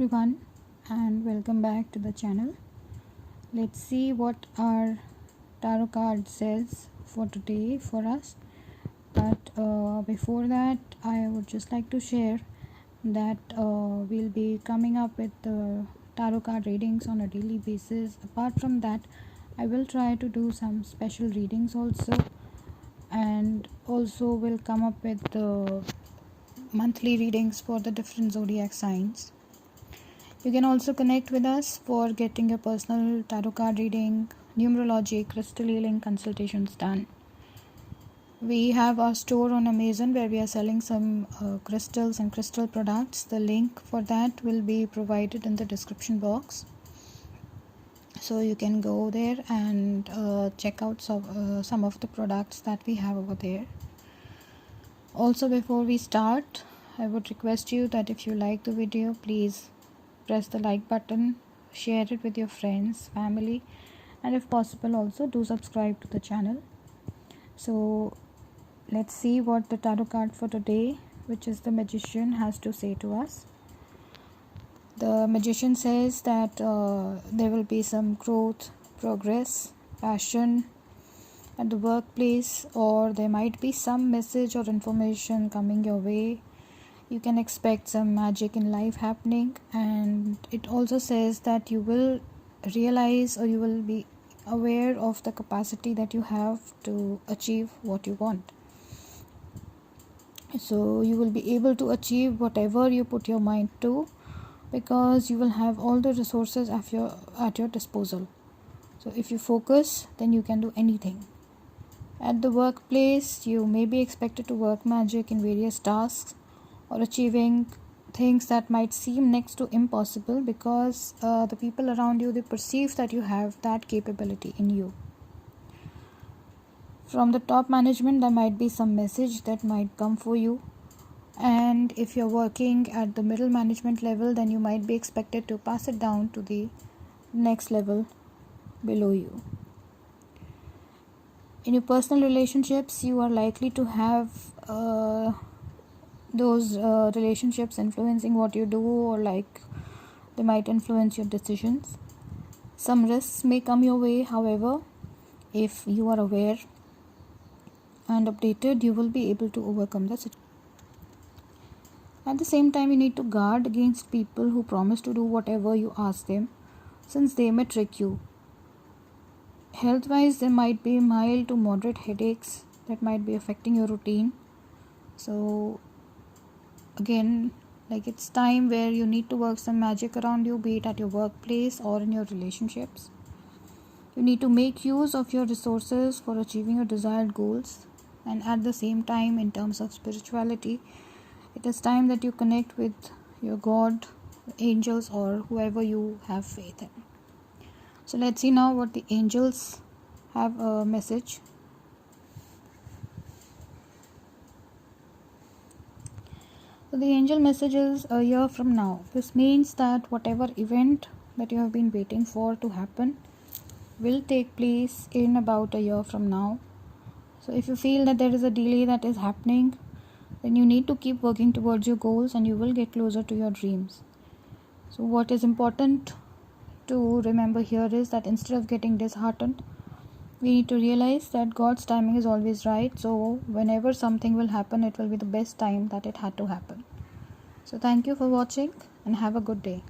everyone, and welcome back to the channel. Let's see what our tarot card says for today for us. But before that, I would just like to share that we'll be coming up with tarot card readings on a daily basis. Apart from that, I will try to do some special readings also, and also will come up with the monthly readings for the different zodiac signs. You can also connect with us for getting your personal tarot card reading, numerology, crystal healing consultations done. We have our store on Amazon where we are selling some crystals and crystal products. The link for that will be provided in the description box. So you can go there and check out some of the products that we have over there. Also, before we start, I would request you that if you like the video, please press the like button, share it with your friends, family, and if possible also do subscribe to the channel. So let's see what the tarot card for today, which is the Magician, has to say to us. The Magician says that there will be some growth, progress, passion at the workplace, or there might be some message or information coming your way. You can expect some magic in life happening, and it also says that you will realize or you will be aware of the capacity that you have to achieve what you want. So you will be able to achieve whatever you put your mind to, because you will have all the resources at your disposal. So if you focus, then you can do anything. At the workplace, you may be expected to work magic in various tasks or achieving things that might seem next to impossible, because the people around you, they perceive that you have that capability in you. From the top management, there might be some message that might come for you, and if you're working at the middle management level, then you might be expected to pass it down to the next level below you. In your personal relationships, you are likely to have those relationships influencing what you do, or like they might influence your decisions. Some risks may come your way. However, if you are aware and updated, you will be able to overcome the situation. At the same time, you need to guard against people who promise to do whatever you ask them, since they may trick you. Health wise, there might be mild to moderate headaches that might be affecting your routine. So again, like, it's time where you need to work some magic around you, be it at your workplace or in your relationships. You need to make use of your resources for achieving your desired goals, and at the same time, in terms of spirituality, it is time that you connect with your God, angels, or whoever you have faith in. So let's see now what the angels have a message. So the angel message is a year from now. This means that whatever event that you have been waiting for to happen will take place in about a year from now. So if you feel that there is a delay that is happening, then you need to keep working towards your goals and you will get closer to your dreams. So what is important to remember here is that instead of getting disheartened, we need to realize that God's timing is always right. So whenever something will happen, it will be the best time that it had to happen. So thank you for watching and have a good day.